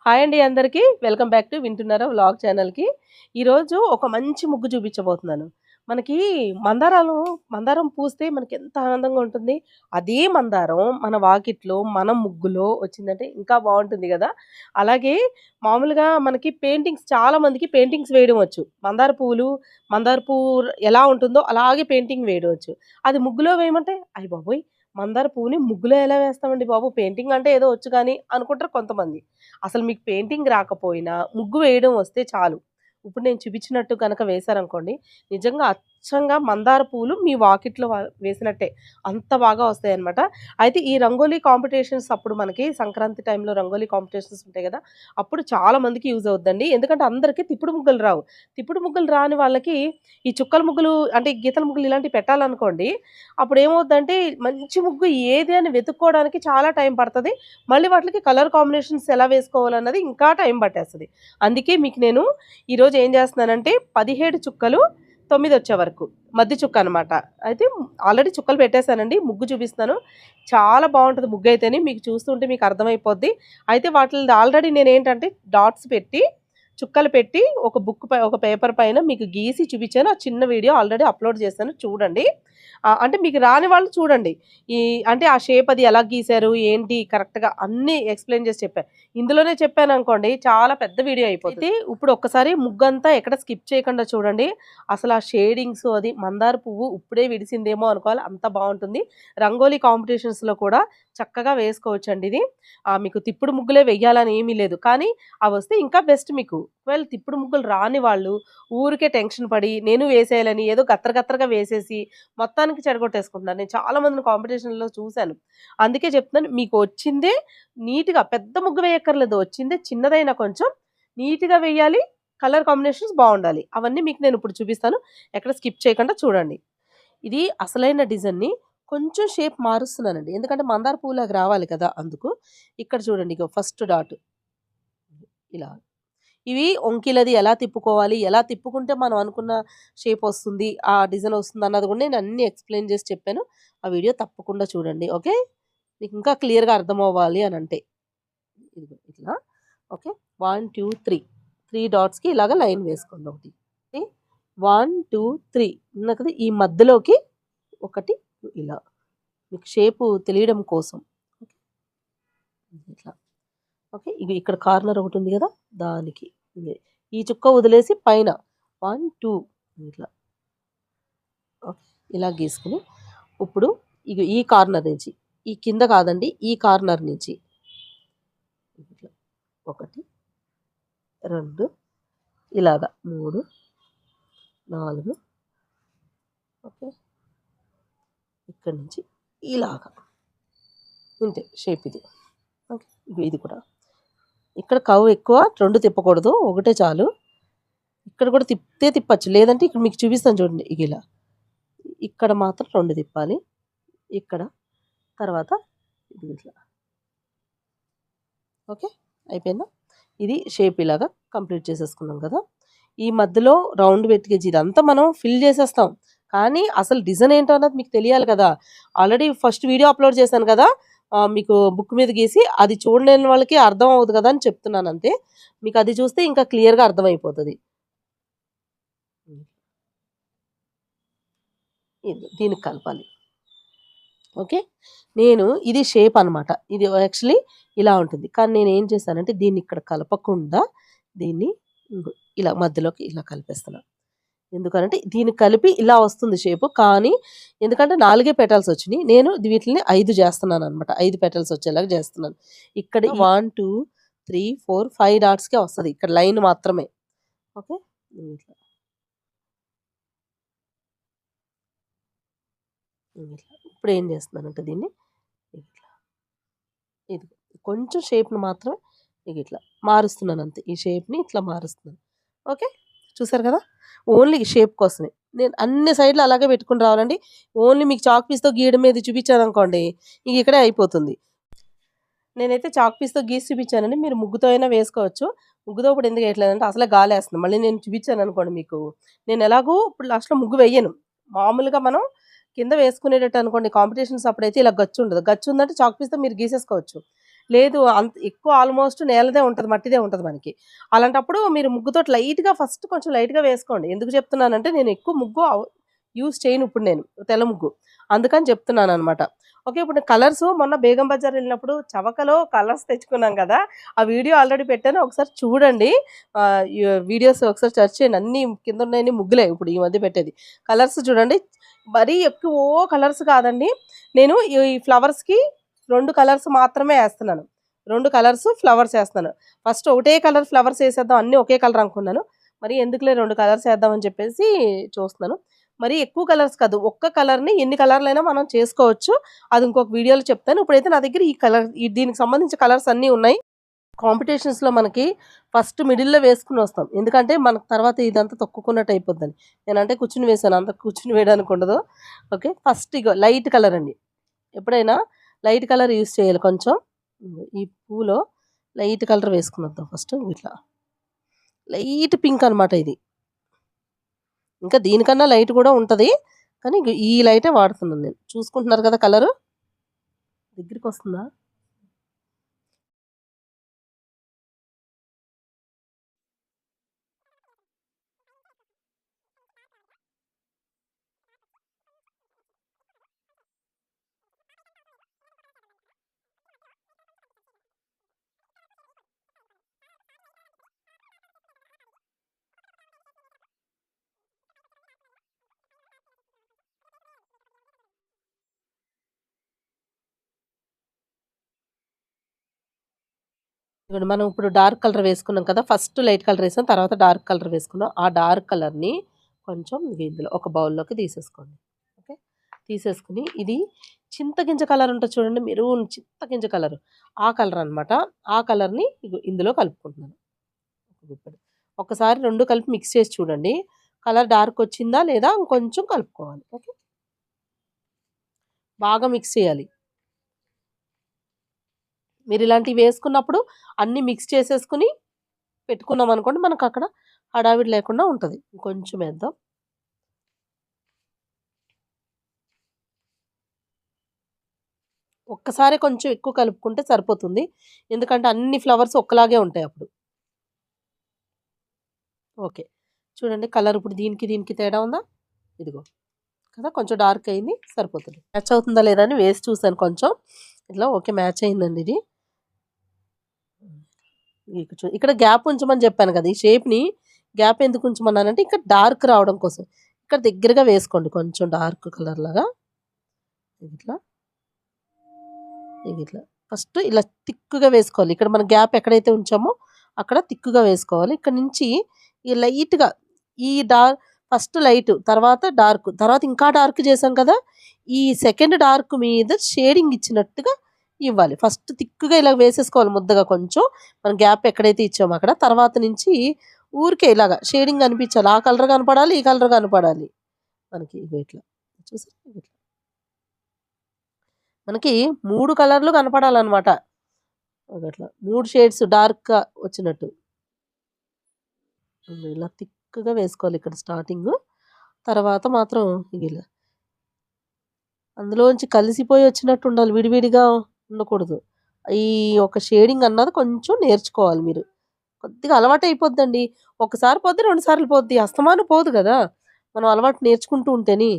Hi అండి అందరికీ. Welcome back to వింటున్నారా వ్లాగ్ ఛానల్‌కి. ఈరోజు ఒక మంచి ముగ్గు చూపించబోతున్నాను. మనకి మందారం పూస్తే మనకెంత ఆనందంగా ఉంటుంది. అదే మందారం మన వాకిట్లో, మన ముగ్గులో వచ్చిందంటే ఇంకా బావుంటుంది గదా! అలాగే మామూలుగా మనకి చాలా మందికి పెయింటింగ్స్ వేయడం వచ్చు. మందార పువ్వు ఎలా ఉంటుందో అలాగే పెయింటింగ్ వేయడం వచ్చు. అది ముగ్గులో వేయమంటే అయ్యబాబోయ్! మందార పువ్వుని ముగ్గులో ఎలా వేస్తామండి బాబు! పెయింటింగ్ అంటే ఏదో వచ్చు గాని అనుకుంటారు కొంతమంది. అసలు మీకు పెయింటింగ్ రాకపోయినా ముగ్గు వేయడం వస్తే చాలు. ఇప్పుడు నేను చూపించినట్టు గనక వేశారనుకోండి, నిజంగా అచ్చంగా మందార పూలు మీ వాకిట్లో వేసినట్టే. అంత బాగా వస్తాయన్నమాట. అయితే ఈ రంగోలీ కాంపిటీషన్స్ అప్పుడు మనకి సంక్రాంతి టైంలో రంగోలీ కాంపిటీషన్స్ ఉంటాయి గదా! అప్పుడు చాలా మందికి యూజ్ అవుద్దండి. ఎందుకంటే అందరికి తిప్పుడు ముగ్గులు రావు. తిప్పుడు ముగ్గులు రాని వాళ్ళకి ఈ చుక్కల ముగ్గులు అంటే గీతల ముగ్గులు ఇలాంటివి పెట్టాలనుకోండి, అప్పుడేమవుద్దంటే మంచి ముగ్గు ఏది అని వెతుక్కోవడానికి చాలా టైం పడతది. మళ్ళీ వాటిలకి కలర్ కాంబినేషన్స్ ఎలా వేసుకోవాలన్నది ఇంకా టైం పట్టేస్తది. అందుకే మీకు నేను ఈరోజు ఏం చేస్తున్నానంటే 17 చుక్కలు 9 వచ్చే వరకు మధ్య చుక్క అనమాట. అయితే ఆల్రెడీ చుక్కలు పెట్టేసానండి. ముగ్గు చూపిస్తాను. చాలా బావుంటది ముగ్గయితేని. మీకు చూస్తుంటే మీకు అర్థమైపోద్ది. అయితే వాటిల్ది ఆల్రెడీ నేనేంటంటే డాట్స్ పెట్టి, చుక్కలు పెట్టి ఒక పేపర్ పైన మీకు గీసి చూపించాను. ఆ చిన్న వీడియో ఆల్రెడీ అప్‌లోడ్ చేశాను చూడండి. అంటే మీకు రాని వాళ్ళు చూడండి. ఈ అంటే ఆ షేప్ అది ఎలా గీశారు, ఏంటి కరెక్ట్‌గా అన్నీ ఎక్స్‌ప్లెయిన్ చేసి చెప్పా. ఇందులోనే చెప్పాననుకోండి చాలా పెద్ద వీడియో అయిపోతది. అయితే ఇప్పుడు ఒక్కసారి ముగ్గంతా ఎక్కడ స్కిప్ చేయకుండా చూడండి. అసలు ఆ షేడింగ్స్ అది మందార పువ్వు ఇప్పుడే విడిసిందేమో అనుకోవాలి. అంత బావుంటుంది. రంగోలీ కాంపిటీషన్స్‌లో కూడా చక్కగా వేసుకోవచ్చండి ఇది. మీకు తిప్పుడు ముగ్గులే వెయ్యాలని ఏమీ లేదు. కానీ అవొస్తే ఇంకా బెస్ట్ మీకు. ఒకవేళ తిప్పుడు ముగ్గులు రాని వాళ్ళు ఊరికే టెన్షన్ పడి నేను వేసేయాలని ఏదో గత్తరగా వేసేసి మొత్తానికి చెడగొట్టేసుకుంటున్నారు. నేను చాలా మందిని కాంపిటీషన్‌లో చూసాను. అందుకే చెప్తున్నాను మీకు వచ్చిందే నీట్‌గా పెద్ద ముగ్గు వేయక్కర్లేదు. వచ్చిందే చిన్నదైనా కొంచెం నీట్‌గా వేయాలి. కలర్ కాంబినేషన్స్ బావుండాలి. అవన్నీ మీకు నేనిప్పుడు చూపిస్తాను. ఎక్కడ స్కిప్ చేయకుండా చూడండి. ఇది అసలైన డిజైన్‌ని కొంచెం షేప్ మారుస్తున్నానండి. ఎందుకంటే మందార పువ్వులాగా రావాలి కదా! అందుకు. ఇక్కడ చూడండి ఇగో ఫస్ట్ డాట్ ఇలా. ఇవి వంకీలది ఎలా తిప్పుకోవాలి, ఎలా తిప్పుకుంటే మనం అనుకున్న షేప్ వస్తుంది, ఆ డిజైన్ వస్తుందన్నది కూడా నేను అన్నీ ఎక్స్‌ప్లెయిన్ చేసి చెప్పాను. ఆ వీడియో తప్పకుండా చూడండి. ఓకే. మీకు ఇంకా క్లియర్‌గా అర్థమవ్వాలి అనంటే. ఇదిగో ఇట్లా. ఓకే. 1, 2, 3 డాట్స్‌కి ఇలాగ లైన్ వేసుకోండి ఒకటి. 1, 2, 3 ఉన్నాయి కదా! ఈ మధ్యలోకి ఒకటి ఇలా. మీకు షేపు తెలియడం కోసం. ఓకే. ఇట్లా. ఓకే. ఇది ఇక్కడ కార్నర్ ఒకటుంది గదా! దానికి. ఇది. ఈ చుక్క వదిలేసి పైన 1, 2 ఇట్లా. ఓకే. ఇలా గీసుకొని ఇప్పుడు ఈ కార్నర్ నుంచి, ఈ కింద కాదండి, ఈ కార్నర్ నుంచి ఇట్లా 1, 2 ఇలాగా 3, 4 ఓకే. ఇక్కడి నుంచి ఇలాగా. ఇంతే షేప్ ఇది. ఓకే. ఇది కూడా. ఇక్కడ కర్వ్ ఎక్కువ 2 తిప్పకూడదు. ఒకటే చాలు. ఇక్కడ కూడా తిప్పొచ్చు. లేదంటే ఇక్కడ మీకు చూపిస్తాను చూడండి. ఇలా. ఇక్కడ మాత్రం 2 తిప్పాలి. ఇక్కడ తర్వాత ఇట్లా. ఓకే. అయిపోయిందా? ఇది షేప్ ఇలాగా కంప్లీట్ చేసేసుకున్నాం కదా! ఈ మధ్యలో రౌండ్ వెతికేసి ఇదంతా మనం ఫిల్ చేసేస్తాం. కానీ అసలు డిజైన్ ఏంటో అన్నది మీకు తెలియాలి కదా! ఆల్రెడీ ఫస్ట్ వీడియో అప్‌లోడ్ చేశాను కదా! మీకు బుక్ మీద గీసి అది చూడలేని వాళ్ళకి అర్థం అవ్వదు కదా అని చెప్తున్నాను అంతే. మీకు అది చూస్తే ఇంకా క్లియర్‌గా అర్థమైపోతది. దీనికి కలపాలి. ఓకే. ఇది షేప్ అనమాట. ఇది యాక్చువల్లీ ఇలా ఉంటుంది. కానీ నేనేం చేశానంటే దీన్ని ఇక్కడ కలపకుండా దీన్ని ఇంగో ఇలా మధ్యలోకి ఇలా కలిపేస్తున్నా. ఎందుకనంటే దీన్ని కలిపి ఇలా వస్తుంది షేపు. కానీ ఎందుకంటే 4 పెటల్స్ వచ్చినియి. నేను వీటిల్ని 5 చేస్తున్నాననమాట. 5 పెటల్స్ వచ్చేలాగా చేస్తున్నాను. ఇక్కడ 1, 2, 3, 4, 5 డాట్స్‌కే వస్తది. ఇక్కడ లైన్ మాత్రమే. ఓకే. ఇట్లా. ఇట్లా. ఇప్పుడేం చేస్తున్నానంటే దీన్ని ఇట్లా. ఇది కొంచెం షేప్‌ని మాత్రమే ఇట్లా మారుస్తున్నాను అంతే. ఈ షేప్‌ని ఇట్లా మారుస్తున్నాను. ఓకే. చూసారు కదా! ఓన్లీ షేప్ కోసమే. నేను అన్ని సైడ్‌లు అలాగే పెట్టుకొని రావాలండి. ఓన్లీ మీకు చాక్ పీస్‌తో గీయడం మీద చూపించాననుకోండి, ఇక్కడే అయిపోతుంది. నేనైతే చాక్ పీస్‌తో గీసి చూపించానండి. మీరు ముగ్గుతో అయినా వేసుకోవచ్చు. ముగ్గుతో ఇప్పుడు ఎందుకు వేయట్లేదంటే అసలే గాలేస్తుంది. మళ్ళీ నేను చూపించాననుకోండి మీకు, నేను ఎలాగో ఇప్పుడు లాస్ట్‌లో ముగ్గు వెయ్యను. మామూలుగా మనం కింద వేసుకునేటట్టు అనుకోండి కాంపిటీషన్స్ అప్పుడైతే ఇలా గచ్చుండదు. గచ్చుందంటే చాక్ పీస్‌తో మీరు గీసేసుకోవచ్చు. లేదు అంత ఎక్కువ ఆల్మోస్ట్ నేలదే ఉంటది. మట్టిదే ఉంటది మనకి. అలాంటప్పుడు మీరు ముగ్గుతోటి లైట్‌గా ఫస్ట్ కొంచెం లైట్‌గా వేసుకోండి. ఎందుకు చెప్తున్నానంటే నేను ఎక్కువ ముగ్గు యూజ్ చేయను ఇప్పుడు నేను. తెల్ల ముగ్గు. అందుకని చెప్తున్నాననమాట. ఓకే. ఇప్పుడు కలర్స్ మొన్న బేగం బజార్ ఎళ్ళినప్పుడు చవకలో కలర్స్ తెచ్చుకున్నాం కదా! ఆ వీడియో ఆల్రెడీ పెట్టాను. ఒకసారి చూడండి. వీడియోస్ ఒకసారి సెర్చ్ చేయండి. అన్నీ కిందున్నయన్ని ముగ్గులే ఇప్పుడు ఈ మధ్య పెట్టేది. కలర్స్ చూడండి. మరీ ఎక్కువ కలర్స్ కాదండి. నేను ఈ ఫ్లవర్స్‌కి 2 కలర్స్ మాత్రమే ఏస్తున్నాను. 2 కలర్స్ ఫ్లవర్స్ ఏస్తున్నాను. ఫస్ట్ ఒకటే కలర్ ఫ్లవర్స్ ఏసేద్దాం అన్నీ ఒకే కలర్ అనుకున్నాను. మరి ఎందుకులే 2 కలర్స్ ఏద్దాం అని చెప్పేసి చూస్తున్నాను. మరి ఎక్కువ కలర్స్ కాదు. ఒక్క కలర్‌ని ఎన్ని కలర్‌లైనా మనం చేసుకోవచ్చు. అది ఇంకొక వీడియోలో చెప్తాను. ఇప్పుడైతే నా దగ్గర ఈ కలర్ దీనికి సంబంధించిన కలర్స్ అన్నీ ఉన్నాయి. కాంపిటీషన్స్‌లో మనకి ఫస్ట్ మిడిల్‌లో వేసుకొనొస్తాం. ఎందుకంటే మనకు తర్వాత ఇదంతా తొక్కుకున్నట్టు అయిపోద్దని. నేనంటే కూర్చొని వేశాను. అంత కూర్చొని వేయడానికి ఉండదు. ఓకే. ఫస్ట్ ఇగో లైట్ కలర్ అండి. ఎప్పుడైనా లైట్ కలర్ యూజ్ చేయాలి కొంచెం. ఈ పూలో లైట్ కలర్ వేసుకొనొద్దాం ఫస్ట్ ఇట్లా. లైట్ పింక్ అనమాట ఇది. ఇంకా దీనికన్నా లైట్ గూడా ఉంటది. కానీ ఈ లైటే వాడుతున్నాను నేను. చూసుకుంటున్నారు కదా కలరు? దగ్గరికొస్తుందా? ఇదిగోండి మనం ఇప్పుడు డార్క్ కలర్ వేసుకున్నాం కదా! ఫస్ట్ లైట్ కలర్ ఏసాం. తర్వాత డార్క్ కలర్ వేసుకున్నాం. ఆ డార్క్ కలర్‌ని కొంచెం ఇందులో ఒక బౌల్‌లోకి తీసేసుకోండి. ఓకే. తీసేసుకొని ఇది చింతగింజ కలర్ ఉంటది చూడండి. మెరూన్ చింతగింజ కలర్. ఆ కలర్ అనమాట. ఆ కలర్‌ని ఇందులో కలుపుకుంటున్నాను. ఒక గుప్పెడు. ఒక్కసారి 2 కలిపి మిక్స్ చేసి చూడండి. కలర్ డార్క్ వచ్చిందా లేదా ఇంకొంచెం కలుపుకోవాలి. ఓకే. బాగా మిక్స్ చేయాలి. మీరిలాంటివి వేసుకున్నప్పుడు అన్నీ మిక్స్ చేసేసుకొని పెట్టుకున్నామనుకోండి మనకక్కడ హడావిడి లేకుండా ఉంటది. ఇంకొంచెం ఏద్దాం. ఒక్కసారే కొంచెం ఎక్కువ కలుపుకుంటే సరిపోతుంది. ఎందుకంటే అన్ని ఫ్లవర్స్ ఒక్కలాగే ఉంటాయప్పుడు. ఓకే. చూడండి కలర్ ఇప్పుడు దీనికి, దీనికి తేడా ఉందా? ఇదిగో. కదా! కొంచెం డార్క్ అయింది సరిపోతది. మ్యాచ్ అవుతుందా లేదా అని వేసి చూసాను కొంచెం. ఇట్లా ఓకే. మ్యాచ్ అయిందండి ఇది. ఇక్కడ గ్యాప్ ఉంచమని చెప్పాను కదా! ఈ షేప్‌ని గ్యాప్ ఎందుకు ఉంచమన్నానంటే ఇక్కడ డార్క్ రావడం కోసం. ఇక్కడ దగ్గరగా వేసుకోండి కొంచెం డార్క్ కలర్ లాగా. ఇట్లా, ఇట్లా. ఫస్ట్ ఇలా థిక్‌గా వేసుకోవాలి. ఇక్కడ మనం గ్యాప్ ఎక్కడైతే ఉంచామో అక్కడ థిక్‌గా వేసుకోవాలి. ఇక్కడ నుంచి ఈ లైట్‌గా ఈ ఫస్ట్ లైట్, తర్వాత డార్క్, తర్వాత ఇంకా డార్క్ చేసాం కదా! ఈ సెకండ్ డార్క్ మీద షేడింగ్ ఇచ్చినట్టుగా ఇవ్వాలి. ఫస్ట్ థిక్‌గా ఇలా వేసేసుకోవాలి ముద్దగా కొంచెం. మనం గ్యాప్ ఎక్కడైతే ఇచ్చామో అక్కడ. తర్వాత నుంచి ఊరికే ఇలాగా షేడింగ్ కనిపించాలి. ఆ కలర్ కనపడాలి, ఈ కలర్ కనపడాలి. మనకి ఇగో ఇట్లా. చూసారా? ఇట్లా. మనకి 3 కలర్‌లు కనపడాలనమాట. అదట్లా 3 షేడ్స్ డార్క్‌గా వచ్చినట్టు. ఇలా థిక్‌గా వేసుకోవాలి ఇక్కడ స్టార్టింగు. తర్వాత మాత్రం ఇలా అందులోంచి కలిసిపోయి వచ్చినట్టు ఉండాలి. విడివిడిగా ఉండకూడదు. ఈ ఒక షేడింగ్ అన్నది కొంచెం నేర్చుకోవాలి మీరు. కొద్దిగా అలవాటయిపోద్దండి. ఒకసారి పోద్ది, 2 సార్లు పోద్ది. అస్తమానం పోదు గదా! మనం అలవాటు నేర్చుకుంటూ ఉంటేని.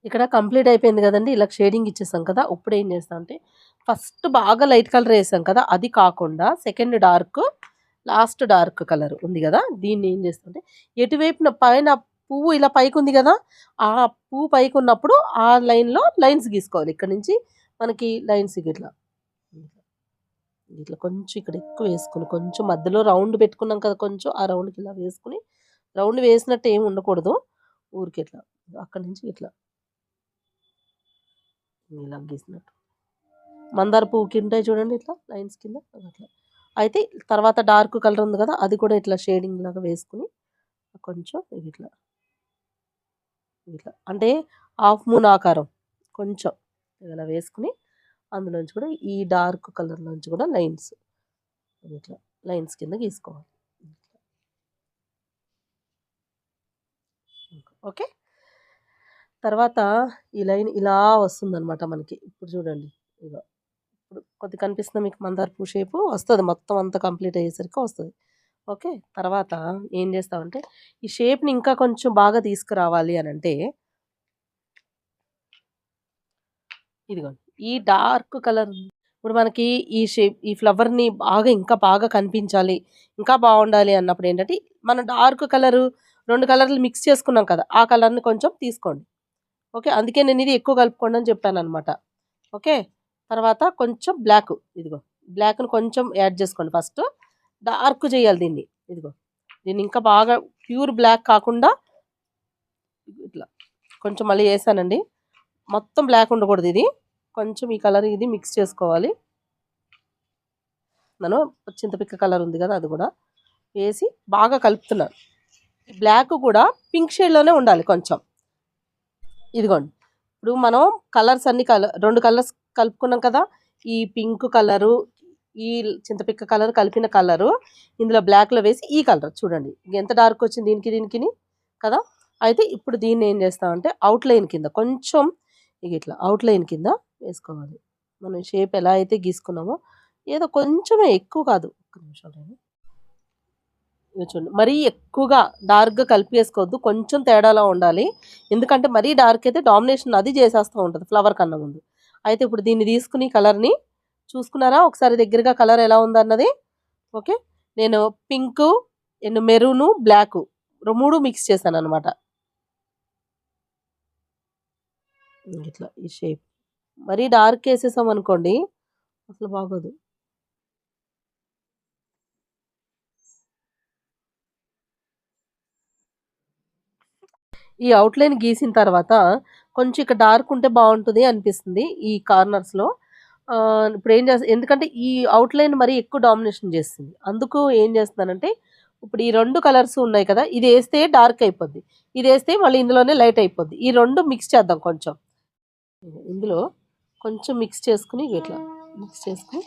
ఇక్కడ కంప్లీట్ అయిపోయింది గదండీ! ఇలా షేడింగ్ ఇచ్చేసాం కదా! ఇప్పుడేం చేస్తా అంటే ఫస్ట్ బాగా లైట్ కలర్ ఏసాం కదా! అది కాకుండా second dark, last dark colour ఉంది గదా! దీన్ని ఏం చేస్తామంటే ఎటువైపున పైన పువ్వు ఇలా పైకుంది గదా! ఆ పువ్వు పైకున్నప్పుడు ఆ లైన్‌లో లైన్స్ గీసుకోవాలి. ఇక్కడి నుంచి మనకి లైన్స్ ఇట్లా. ఇట్లా కొంచెం ఇక్కడ ఎక్కువ వేసుకొని కొంచెం మధ్యలో రౌండ్ పెట్టుకున్నాం కదా! కొంచెం ఆ రౌండ్‌కి ఇలా వేసుకొని రౌండ్ వేసినట్టు ఏమి ఉండకూడదు. ఊరికే ఇట్లా. అక్కడి నుంచి ఇట్లా ఇలా గీసినట్టు. మందార పువ్వుకి ఉంటాయి చూడండి ఇట్లా లైన్స్ కింద అట్లా. అయితే తర్వాత డార్క్ కలర్ ఉంది కదా! అది కూడా ఇట్లా షేడింగ్ లాగా వేసుకొని కొంచెం ఇట్లా, ఇట్లా అంటే హాఫ్ మూన్ ఆకారం కొంచెం ఇలా వేసుకొని అందులోంచి కూడా ఈ డార్క్ కలర్‌లోంచి కూడా లైన్స్. ఇట్లా లైన్స్ కింద గీసుకోవాలి. ఓకే. తర్వాత ఈ లైన్ ఇలా వస్తుందనమాట మనకి. ఇప్పుడు చూడండి. ఇగో ఇప్పుడు కొద్దిగా కనిపిస్తుందా మీకు మందార పువ్వు షేపు? వస్తది. మొత్తం అంతా కంప్లీట్ అయ్యేసరికి వస్తది. ఓకే. తర్వాత ఏం చేస్తామంటే ఈ షేప్‌ని ఇంకా కొంచెం బాగా తీసుకురావాలి అనంటే ఇదిగోండి. ఈ డార్క్ కలర్ ఇప్పుడు మనకి ఈ ఫ్లవర్‌ని ఇంకా బాగా కనిపించాలి, ఇంకా బావుండాలి అన్నప్పుడు ఏంటంటే, మనం డార్క్ కలరు 2 కలర్‌లు మిక్స్ చేసుకున్నాం కదా! ఆ కలర్‌ని కొంచెం తీసుకోండి. ఓకే. అందుకే నేనిది ఎక్కువ కలుపుకోండి అని చెప్పాననమాట. ఓకే. తర్వాత కొంచెం బ్లాకు ఇదిగో. బ్లాక్‌ని కొంచెం యాడ్ చేసుకోండి ఫస్టు. డార్క్ చేయాలి దీన్ని. ఇదిగో. దీన్ని ఇంకా బాగా ప్యూర్ బ్లాక్ కాకుండా ఇట్లా కొంచెం మళ్ళీ ఏసానండి. మొత్తం బ్లాక్ ఉండకూడదిది. కొంచెం ఈ కలర్ ఇది మిక్స్ చేసుకోవాలి. నేను చింతపిక్క కలర్ ఉంది కదా! అది కూడా వేసి బాగా కలుపుతున్నాను. బ్లాక్ కూడా పింక్ షేడ్‌లోనే ఉండాలి కొంచెం. ఇదిగోండి. ఇప్పుడు మనం కలర్స్ అన్ని 2 కలర్స్ కలుపుకున్నాం కదా! ఈ పింక్ కలరు, ఈ చింతపిక్క కలర్ కలిపిన కలరు ఇందులో బ్లాక్‌లో వేసి ఈ కలర్ చూడండి. ఎంత డార్క్ వచ్చింది దీనికి దీనికిని కదా! అయితే ఇప్పుడు దీన్ని ఏం చేస్తామంటే అవుట్‌లైన్ కింద కొంచెం ఇట్లా అవుట్‌లైన్ కింద వేసుకోవాలి. మనం షేప్ ఎలా అయితే గీసుకున్నామో ఏదో కొంచెమే ఎక్కువ కాదు. ఒక్క నిమిషం నేను ఇగో చూడండి. మరీ ఎక్కువగా డార్క్‌గా కలిపేసుకోవద్దు. కొంచెం తేడాలో ఉండాలి. ఎందుకంటే మరీ డార్క్ అయితే డామినేషన్ అది చేసేస్తూ ఉంటది ఫ్లవర్ కన్నా ముందు. అయితే ఇప్పుడు దీన్ని తీసుకొని కలర్‌ని చూసుకున్నారా? ఒకసారి దగ్గరగా కలర్ ఎలా ఉందన్నది. ఓకే. నేను పింకు, మెరూను, బ్లాకు 3 మిక్స్ చేశాననమాట. ఇట్లా ఈ షేప్. మరీ డార్క్ ఏసేసామనుకోండి అసలు బాగోదు. ఈ అవుట్‌లైన్ గీసిన తర్వాత కొంచెం ఇక్కడ డార్క్ ఉంటే బావుంటది అనిపిస్తుంది ఈ కార్నర్స్‌లో. ఇప్పుడు ఏం చేస్తా ఎందుకంటే ఈ అవుట్‌లైన్ మరి ఎక్కువ డామినేషన్ చేస్తుంది. అందుకు ఏం చేస్తున్నానంటే ఇప్పుడు ఈ 2 కలర్స్ ఉన్నాయి కదా! ఇదేస్తే డార్క్ అయిపోద్ది. ఇదేస్తే మళ్ళీ ఇందులోనే లైట్ అయిపోద్ది. ఈ 2 మిక్స్ చేద్దాం కొంచెం. ఇందులో కొంచెం మిక్స్ చేసుకొని ఇట్లా మిక్స్ చేసుకొని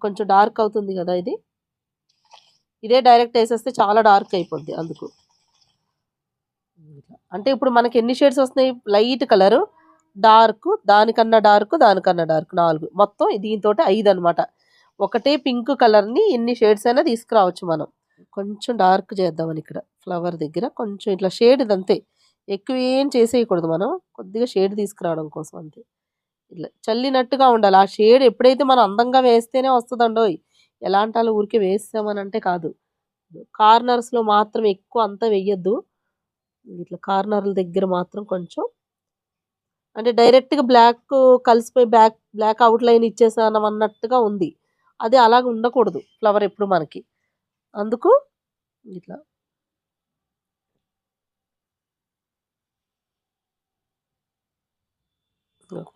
కొంచెం డార్క్ అవుతుంది కదా ఇది. ఇదే డైరెక్ట్ ఏసేస్తే చాలా డార్క్ అయిపోద్ది అందుకు. అంటే ఇప్పుడు మనకి ఎన్ని షేడ్స్ వస్తున్నాయి? లైట్ కలరు, డార్క్, దానికన్నా డార్క్, దానికన్నా డార్క్ 4 మొత్తం దీనితోటి 5 అనమాట. ఒకటే పింక్ కలర్‌ని ఎన్ని షేడ్స్ అయినా తీసుకురావచ్చు మనం. కొంచెం డార్క్ చేద్దామని ఇక్కడ ఫ్లవర్ దగ్గర కొంచెం ఇట్లా షేడ్ ఇదంతే. ఎక్కువేం చేసేయకూడదు మనం. కొద్దిగా షేడ్ తీసుకురావడం కోసం అంతే. ఇట్లా చల్లినట్టుగా ఉండాలి. ఆ షేడ్ ఎప్పుడైతే మనం అందంగా వేస్తేనే వస్తదండోయ్! ఎలాంటాళ్ళు ఊరికే వేసామనంటే కాదు. కార్నర్స్‌లో మాత్రం ఎక్కువ అంతా వెయ్యొద్దు. ఇట్లా కార్నర్‌ల దగ్గర మాత్రం కొంచెం అంటే డైరెక్ట్‌గా కలిసిపోయి బ్లాక్ అవుట్‌లైన్ ఇచ్చేసానం అన్నట్టుగా ఉంది. అది అలాగ ఉండకూడదు ఫ్లవర్ ఎప్పుడు మనకి. అందుకు ఇట్లా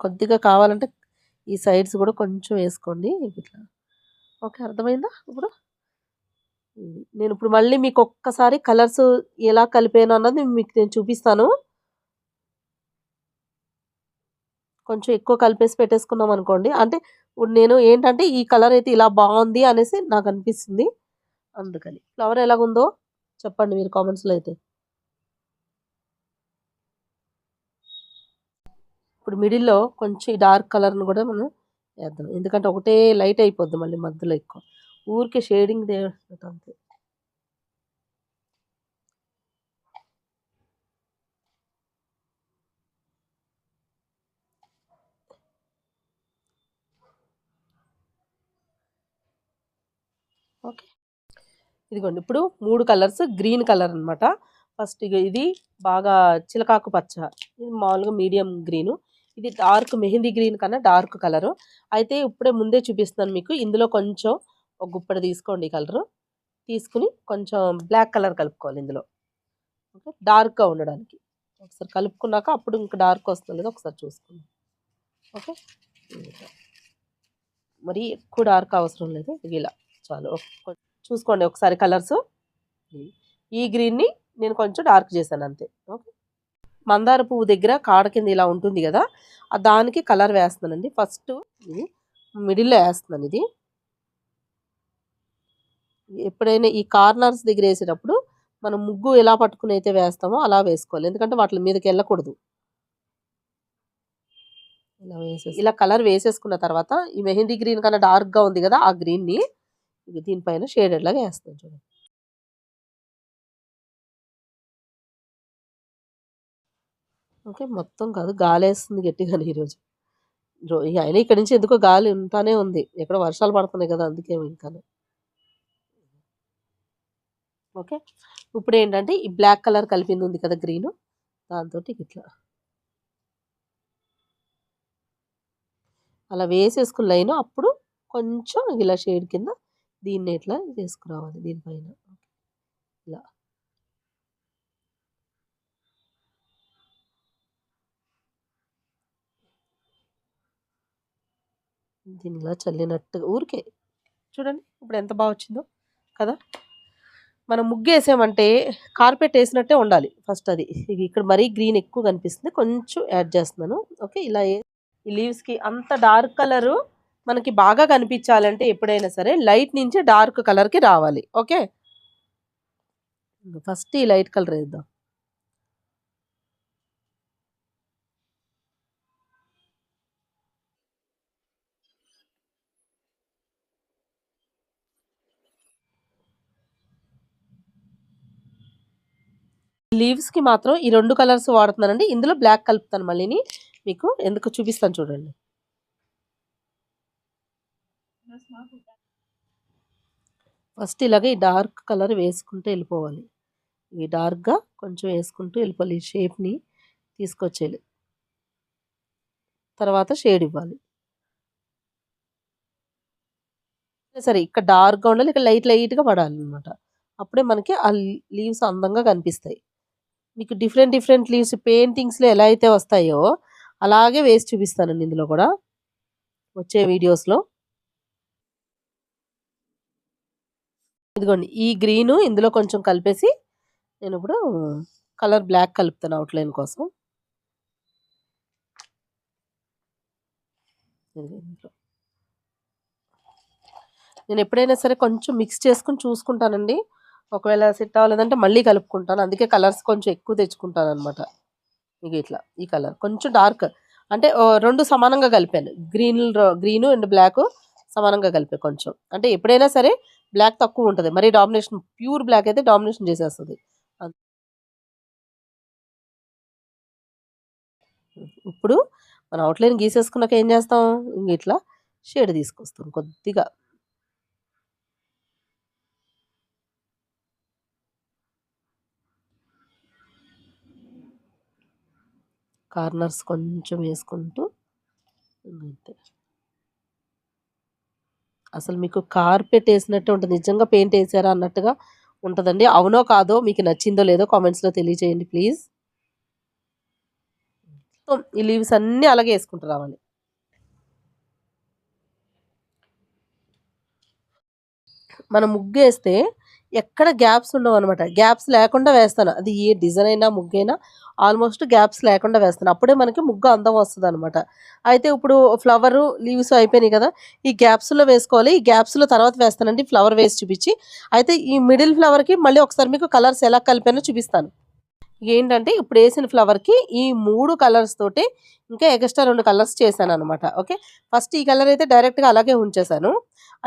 కొద్దిగా కావాలంటే ఈ సైడ్స్ గూడా కొంచెం ఏసుకోండి. ఇట్లా. ఓకే. అర్థమైందా ఇప్పుడు? నేనిప్పుడు మళ్ళీ మీకొక్కసారి కలర్స్ ఎలా కలిపాను అన్నది మీకు నేను చూపిస్తాను. కొంచెం ఎక్కువ కలిపేసి పెట్టేసుకున్నామనుకోండి. అంటే ఇప్పుడు నేను ఏంటంటే ఈ కలర్ అయితే ఇలా బావుంది అనేసి నాకనిపిస్తుంది. అందుకని. ఫ్లవర్ ఎలాగుందో చెప్పండి మీరు కామెంట్స్‌లో అయితే. ఇప్పుడు మిడిల్‌లో కొంచెం ఈ డార్క్ కలర్‌ని గూడా మనం ఏద్దాం. ఎందుకంటే ఒకటే లైట్ అయిపోద్ది మళ్ళీ మధ్యలో ఎక్కువ. ఊరికే షేడింగ్ అంతే. ఓకే. ఇదిగోండి. ఇప్పుడు 3 కలర్స్ గ్రీన్ కలర్ అనమాట. ఫస్ట్ ఇది బాగా చిలకాకు పచ్చ. ఇది మామూలుగా మీడియం గ్రీను. ఇది డార్క్ మెహందీ గ్రీన్ కన్నా డార్క్ కలరు. అయితే ఇప్పుడే ముందే చూపిస్తున్నాను మీకు. ఇందులో కొంచెం ఒక గుప్పెడు తీసుకోండి ఈ కలరు. తీసుకొని కొంచెం బ్లాక్ కలర్ కలుపుకోవాలి ఇందులో. ఓకే. డార్క్‌గా ఉండడానికి. ఒకసారి కలుపుకున్నాక అప్పుడు ఇంక డార్క్ వస్తుందో లేదో ఒకసారి చూసుకోండి. ఓకే. మరీ ఎక్కువ డార్క్ అవసరం లేదు. ఇలా చాలు. చూసుకోండి ఒకసారి కలర్సు. ఈ గ్రీన్‌ని నేను కొంచెం డార్క్ చేశాను అంతే. ఓకే. మందార పువ్వు దగ్గర కాడ కింద ఇలా ఉంటుంది గదా! దానికి కలర్ వేస్తున్నానండి. ఫస్టు ఇది మిడిల్‌లో ఏస్తున్నాను ఇది. ఎప్పుడైనా ఈ కార్నర్స్ దగ్గర వేసేటప్పుడు మనం ముగ్గు ఎలా పట్టుకుని అయితే వేస్తామో అలా వేసుకోవాలి. ఎందుకంటే వాటి మీదకి వెళ్ళకూడదు. ఇలా కలర్ వేసేసుకున్న తర్వాత ఈ మెహందీ గ్రీన్ కన్నా డార్క్గా ఉంది కదా, ఆ గ్రీన్ని దీనిపైన షేడెడ్ లాగా వేస్తాం చూడండి. ఓకే, మొత్తం కాదు, గాలి వేస్తుంది గట్టిగానే ఈరోజు. అయినా ఇక్కడ నుంచి ఎందుకో గాలి ఉంటానే ఉంది. ఎక్కడ వర్షాలు పడుతున్నాయి కదా, అందుకేమో ఇంకా. ఓకే, ఇప్పుడు ఏంటంటే ఈ బ్లాక్ కలర్ కలిపింది ఉంది కదా గ్రీన్, దాంతో ఇట్లా అలా వేసేసుకున్న లైన్. అప్పుడు కొంచెం ఇలా షేడ్ కింద దీన్ని ఇట్లా చేసుకురావాలి దీనిపైన ఇలా. దీనిలా చల్లినట్టుగా ఊరికే చూడండి ఇప్పుడు ఎంత బాగా వచ్చిందో కదా. మనం ముగ్గు వేసామంటే కార్పెట్ వేసినట్టే ఉండాలి ఫస్ట్. అది ఇక్కడ మరీ గ్రీన్ ఎక్కువ కనిపిస్తుంది, కొంచెం యాడ్ చేస్తున్నాను. ఓకే, ఇలా ఈ లీవ్స్కి అంత డార్క్ కలరు మనకి బాగా కనిపించాలంటే ఎప్పుడైనా సరే లైట్ నుంచి డార్క్ కలర్కి రావాలి. ఓకే, ఫస్ట్ ఈ లైట్ కలర్ వేద్దాం. లీవ్స్కి మాత్రం ఈ 2 కలర్స్ వాడుతున్నానండి. ఇందులో బ్లాక్ కలుపుతాను మళ్ళీని, మీకు ఎందుకు చూపిస్తాను చూడండి. ఫస్ట్ ఇలాగే ఈ డార్క్ కలర్ వేసుకుంటూ వెళ్ళిపోవాలి. ఈ డార్క్గా కొంచెం వేసుకుంటూ వెళ్ళిపోవాలి. ఈ షేప్ని తీసుకొచ్చేయాలి, తర్వాత షేడ్ ఇవ్వాలి. సరే, ఇక్కడ డార్క్గా ఉండాలి, ఇక్కడ లైట్గా పడాలి అనమాట. అప్పుడే మనకి ఆ లీవ్స్ అందంగా కనిపిస్తాయి. మీకు డిఫరెంట్ లీవ్స్ పెయింటింగ్స్లో ఎలా అయితే వస్తాయో అలాగే వేసి చూపిస్తానండి ఇందులో కూడా వచ్చే వీడియోస్లో. ఇదిగోండి, ఈ గ్రీను ఇందులో కొంచెం కలిపేసి నేను ఇప్పుడు కలర్ బ్లాక్ కలుపుతాను అవుట్లైన్ కోసం. నేను ఎప్పుడైనా సరే కొంచెం మిక్స్ చేసుకుని చూసుకుంటానండి. ఒకవేళ సెట్ అవ్వలేదంటే మళ్ళీ కలుపుకుంటాను. అందుకే కలర్స్ కొంచెం ఎక్కువ తెచ్చుకుంటాను అనమాట. ఇక ఇట్లా ఈ కలర్ కొంచెం డార్క్ అంటే 2 సమానంగా కలిపాను. గ్రీన్ అండ్ బ్లాక్ సమానంగా కలిపా కొంచెం. అంటే ఎప్పుడైనా సరే బ్లాక్ తక్కువ ఉంటుంది, మరి డామినేషన్ ప్యూర్ బ్లాక్ అయితే డామినేషన్ చేసేస్తుంది. ఇప్పుడు మనం అవుట్లైన్ గీసేసుకున్నాక ఏం చేస్తాం, ఇంక ఇట్లా షేడ్ తీసుకొస్తాం కొద్దిగా. కార్నర్స్ కొంచెం వేసుకుంటూ అంతే. అసలు మీకు కార్పెట్ వేసినట్టే ఉంటుంది, నిజంగా పెయింట్ వేసారా అన్నట్టుగా ఉంటుందండి. అవునో కాదో, మీకు నచ్చిందో లేదో కామెంట్స్లో తెలియజేయండి ప్లీజ్. ఈ లీవ్స్ అన్నీ అలాగే వేసుకుంటూ రావాలి. మనం ముగ్గు వేస్తే ఎక్కడ గ్యాప్స్ ఉండవు అనమాట. గ్యాప్స్ లేకుండా వేస్తాను, అది ఏ డిజైన్ అయినా ముగ్గైనా ఆల్మోస్ట్ గ్యాప్స్ లేకుండా వేస్తాను. అప్పుడే మనకి ముగ్గు అందం వస్తుంది అనమాట. అయితే ఇప్పుడు ఫ్లవరు లీవ్స్ అయిపోయినాయి కదా, ఈ గ్యాప్స్లో వేసుకోవాలి. ఈ గ్యాప్స్లో తర్వాత వేస్తానండి ఫ్లవర్ వేసి చూపించి. అయితే ఈ మిడిల్ ఫ్లవర్కి మళ్ళీ ఒకసారి మీకు కలర్స్ ఎలా కలిపానో చూపిస్తాను. ఏంటంటే ఇప్పుడు వేసిన ఫ్లవర్కి ఈ 3 కలర్స్ తోటి ఇంకా ఎక్స్ట్రా 2 కలర్స్ చేశాను అనమాట. ఓకే, ఫస్ట్ ఈ కలర్ అయితే డైరెక్ట్గా అలాగే ఉంచేసాను.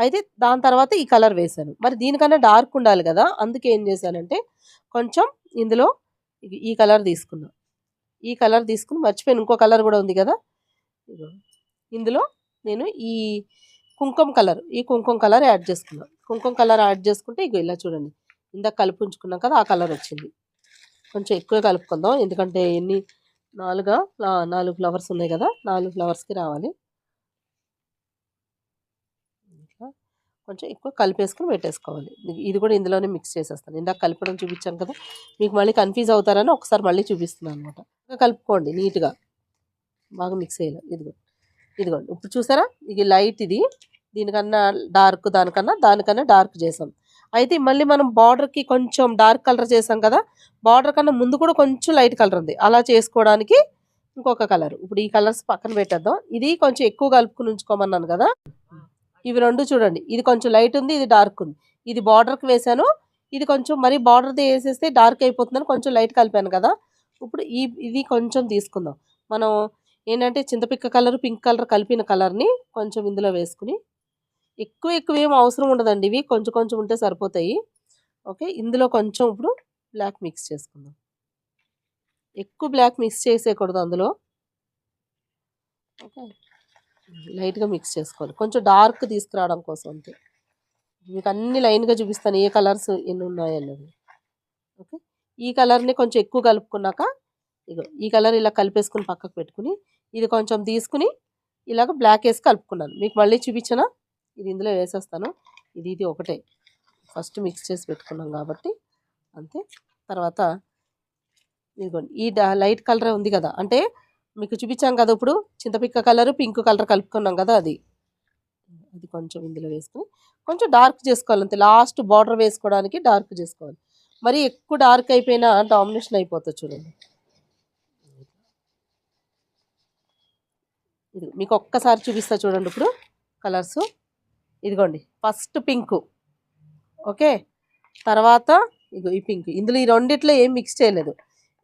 అయితే దాని తర్వాత ఈ కలర్ వేశాను. మరి దీనికన్నా డార్క్ ఉండాలి కదా, అందుకే ఏం చేశానంటే కొంచెం ఇందులో ఈ కలర్ తీసుకున్నా. ఈ కలర్ తీసుకుని మర్చిపోయాను, ఇంకో కలర్ కూడా ఉంది కదా, ఇందులో నేను ఈ కుంకుమ కలర్ యాడ్ చేసుకున్నాను. కుంకుమ కలర్ యాడ్ చేసుకుంటే ఇక ఇలా చూడండి, ఇందాక కలిపి ఉంచుకున్నాం కదా, ఆ కలర్ వచ్చింది. కొంచెం ఎక్కువే కలుపుకుందాం, ఎందుకంటే ఎన్ని 4 ఫ్లవర్స్ ఉన్నాయి కదా, 4 ఫ్లవర్స్కి రావాలి. కొంచెం ఎక్కువ కలిపేసుకుని పెట్టేసుకోవాలి. ఇది కూడా ఇందులోనే మిక్స్ చేసేస్తాను. ఇందాక కలపడం చూపించాను కదా, మీకు మళ్ళీ కన్ఫ్యూజ్ అవుతారని ఒకసారి మళ్ళీ చూపిస్తున్నాను అనమాట. కలుపుకోండి నీట్గా, బాగా మిక్స్ అయ్యేలా. ఇదిగోండి ఇప్పుడు చూసారా, ఇది లైట్, ఇది దీనికన్నా డార్క్, దానికన్నా డార్క్ చేసాం. అయితే మళ్ళీ మనం బార్డర్కి కొంచెం డార్క్ కలర్ చేసాం కదా, బార్డర్ కన్నా ముందు కూడా కొంచెం లైట్ కలర్ ఉంది, అలా చేసుకోవడానికి ఇంకొక కలర్. ఇప్పుడు ఈ కలర్స్ పక్కన పెట్టేద్దాం. ఇది కొంచెం ఎక్కువ కలుపుకుని ఉంచుకోమన్నాను కదా, ఇవి 2 చూడండి, ఇది కొంచెం లైట్ ఉంది, ఇది డార్క్ ఉంది. ఇది బార్డర్కి వేసాను. ఇది కొంచెం మరి బార్డర్ది వేసేస్తే డార్క్ అయిపోతుందని కొంచెం లైట్ కలిపాను కదా. ఇప్పుడు ఇది కొంచెం తీసుకుందాం. మనం ఏంటంటే చింతపిక్క కలర్ పింక్ కలర్ కలిపిన కలర్ని కొంచెం ఇందులో వేసుకుని, ఎక్కువ ఏం అవసరం ఉండదండి, ఇవి కొంచెం కొంచెం ఉంటే సరిపోతాయి. ఓకే, ఇందులో కొంచెం ఇప్పుడు బ్లాక్ మిక్స్ చేసుకుందాం. ఎక్కువ బ్లాక్ మిక్స్ చేసేయకూడదు అందులో. ఓకే, లైట్గా మిక్స్ చేసుకోవాలి, కొంచెం డార్క్ తీసుకురావడం కోసం అంతే. మీకు అన్ని లైన్గా చూపిస్తాను ఏ కలర్స్ ఎన్ని ఉన్నాయన్నది. ఓకే, ఈ కలర్ని కొంచెం ఎక్కువ కలుపుకున్నాక ఇగో ఈ కలర్ ఇలా కలిపేసుకుని పక్కకు పెట్టుకుని, ఇది కొంచెం తీసుకుని ఇలాగ బ్లాక్ వేసి కలుపుకున్నాను. మీకు మళ్ళీ చూపించనా, ఇది ఇందులో వేసేస్తాను. ఇది ఒకటే ఫస్ట్ మిక్స్ చేసి పెట్టుకున్నాం కాబట్టి అంతే. తర్వాత ఇదిగోండి ఈ లైట్ కలర్ ఉంది కదా, అంటే మీకు చూపించాం కదా ఇప్పుడు చింతపిక్క కలర్ పింక్ కలర్ కలుపుకున్నాం కదా, అది కొంచెం ఇందులో వేసుకుని కొంచెం డార్క్ చేసుకోవాలి అంతే. లాస్ట్ బార్డర్ వేసుకోవడానికి డార్క్ చేసుకోవాలి, మరి ఎక్కువ డార్క్ అయిపోయినా డామినేషన్ అయిపోతుంది చూడండి. ఇది మీకు ఒక్కసారి చూపిస్తా చూడండి ఇప్పుడు కలర్స్. ఇదిగోండి ఫస్ట్ పింక్, ఓకే, తర్వాత ఇగో ఈ పింక్. ఇందులో ఈ రెండిట్లో ఏం మిక్స్ చేయలేదు.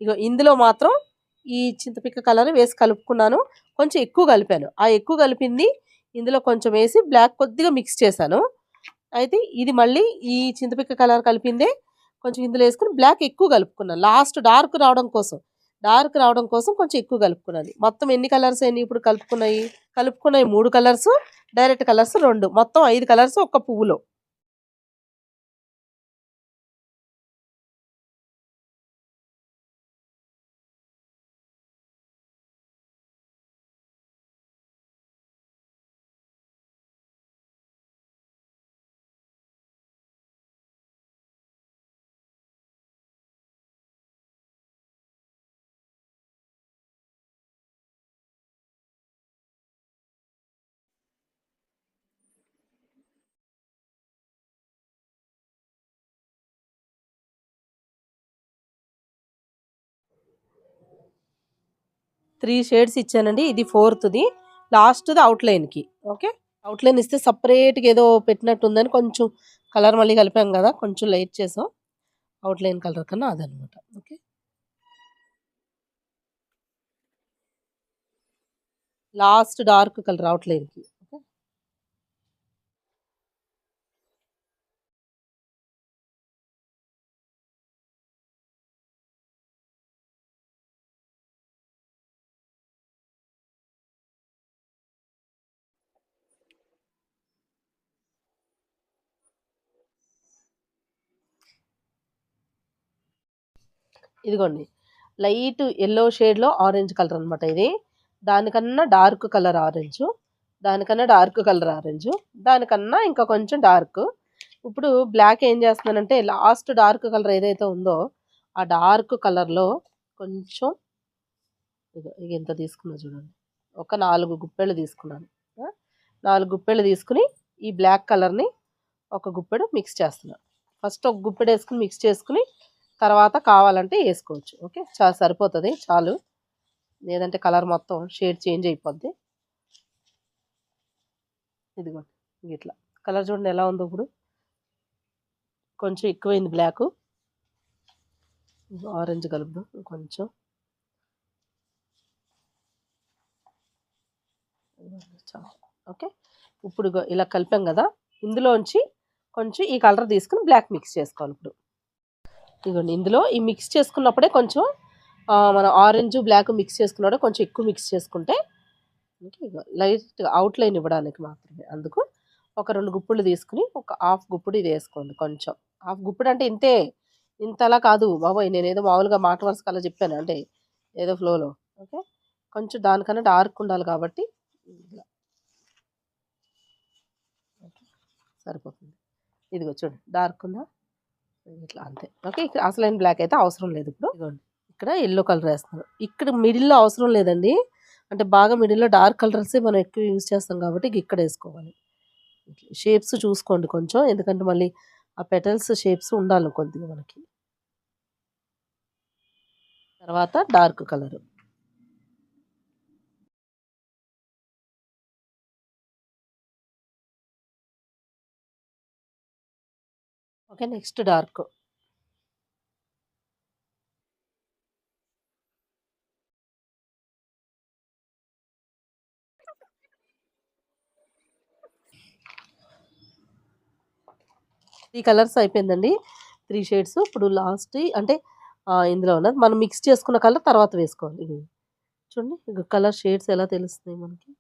ఇగో ఇందులో మాత్రం ఈ చింతపిక్క కలర్ వేసి కలుపుకున్నాను, కొంచెం ఎక్కువ కలిపాను. ఆ ఎక్కువ కలిపింది ఇందులో కొంచెం వేసి బ్లాక్ కొద్దిగా మిక్స్ చేశాను. అయితే ఇది మళ్ళీ ఈ చింతపిక్క కలర్ కలిపిందే కొంచెం ఇందులో వేసుకుని బ్లాక్ ఎక్కువ కలుపుకున్నాను, లాస్ట్ డార్క్ రావడం కోసం కొంచెం ఎక్కువ కలుపుకున్నది. మొత్తం ఎన్ని కలర్స్ అయినాయి ఇప్పుడు కలుపుకున్నాయి 3 కలర్స్, డైరెక్ట్ కలర్స్ 2, మొత్తం 5 కలర్స్ ఒక్క పువ్వులో. త్రీ షేడ్స్ ఇచ్చానండి, ఇది ఫోర్త్ది, లాస్ట్ది అవుట్లైన్కి. ఓకే, అవుట్లైన్ ఇస్తే సపరేట్గా ఏదో పెట్టినట్టు ఉందని కొంచెం కలర్ మళ్ళీ కలిపాం కదా, కొంచెం లైట్ చేసాం అవుట్లైన్ కలర్ కన్నా అదనమాట. ఓకే, లాస్ట్ డార్క్ కలర్ అవుట్లైన్కి. ఓకే, ఇదిగోండి లైట్ ఎల్లో షేడ్లో ఆరెంజ్ కలర్ అనమాట ఇది. దానికన్నా డార్క్ కలర్ ఆరెంజ్, దానికన్నా డార్క్ కలర్ ఆరెంజ్, దానికన్నా ఇంకా కొంచెం డార్క్. ఇప్పుడు బ్లాక్ ఏం చేస్తున్నానంటే లాస్ట్ డార్క్ కలర్ ఏదైతే ఉందో ఆ డార్క్ కలర్లో కొంచెం ఇక ఎంత తీసుకున్నా చూడండి, ఒక 4 గుప్పెళ్ళు తీసుకున్నాను. 4 గుప్పెళ్ళు తీసుకుని ఈ బ్లాక్ కలర్ని ఒక గుప్పెడు మిక్స్ చేస్తున్నాను. ఫస్ట్ ఒక గుప్పెడు వేసుకుని మిక్స్ చేసుకుని తర్వాత కావాలంటే వేసుకోవచ్చు. ఓకే, సరిపోతుంది చాలు, లేదంటే కలర్ మొత్తం షేడ్ చేంజ్ అయిపోద్ది. ఇదిగోండి ఇట్లా కలర్ చూడండి ఎలా ఉందో. ఇప్పుడు కొంచెం ఎక్కువైంది బ్లాక్, ఆరెంజ్ కలుపుదాం కొంచెం. ఓకే, ఇప్పుడు ఇలా కలిపాం కదా, ఇందులోంచి కొంచెం ఈ కలర్ తీసుకుని బ్లాక్ మిక్స్ చేసుకోవాలి. ఇప్పుడు ఇదిగోండి ఇందులో ఈ మిక్స్ చేసుకున్నప్పుడే కొంచెం మనం ఆరెంజ్ బ్లాక్ మిక్స్ చేసుకున్నప్పుడే కొంచెం ఎక్కువ మిక్స్ చేసుకుంటే లైట్గా అవుట్లైన్ ఇవ్వడానికి మాత్రమే. అందుకు ఒక 2 గుప్పులు తీసుకుని ఒక హాఫ్ గుప్పుడు ఇది వేసుకోండి. కొంచెం హాఫ్ గుప్పుడు అంటే ఇంతే, ఇంతలా కాదు బాబోయ్, నేను ఏదో మామూలుగా మాట వరుసకు అలా చెప్పాను, అంటే ఏదో ఫ్లోలో. ఓకే, కొంచెం దానికన్నా డార్క్ ఉండాలి కాబట్టి ఇలా సరిపోతుంది. ఇదిగో చూడండి డార్క్ ఉందా, ఇట్లా అంతే. ఓకే, ఇక్కడ అసలైన బ్లాక్ అయితే అవసరం లేదు. ఇప్పుడు ఇదిగోండి ఇక్కడ ఎల్లో కలర్ వేస్తున్నాను, ఇక్కడ మిడిల్లో అవసరం లేదండి, అంటే బాగా మిడిల్లో డార్క్ కలర్సే మనం ఎక్కువ యూజ్ చేస్తాం కాబట్టి ఇక్కడ వేసుకోవాలి. షేప్స్ చూసుకోండి కొంచెం, ఎందుకంటే మళ్ళీ ఆ పెటల్స్ షేప్స్ ఉండాలి కొద్దిగా మనకి. తర్వాత dark colour, okay. Next dark. Three colours అయిపోయిందండి. 3 షేడ్స్. ఇప్పుడు లాస్ట్ అంటే ఇందులో ఉన్నది మనం మిక్స్ చేసుకున్న కలర్ తర్వాత వేసుకోవాలి. ఇది చూడండి. ఇగ కలర్ షేడ్స్ ఎలా తెలుస్తున్నాయి మనకి.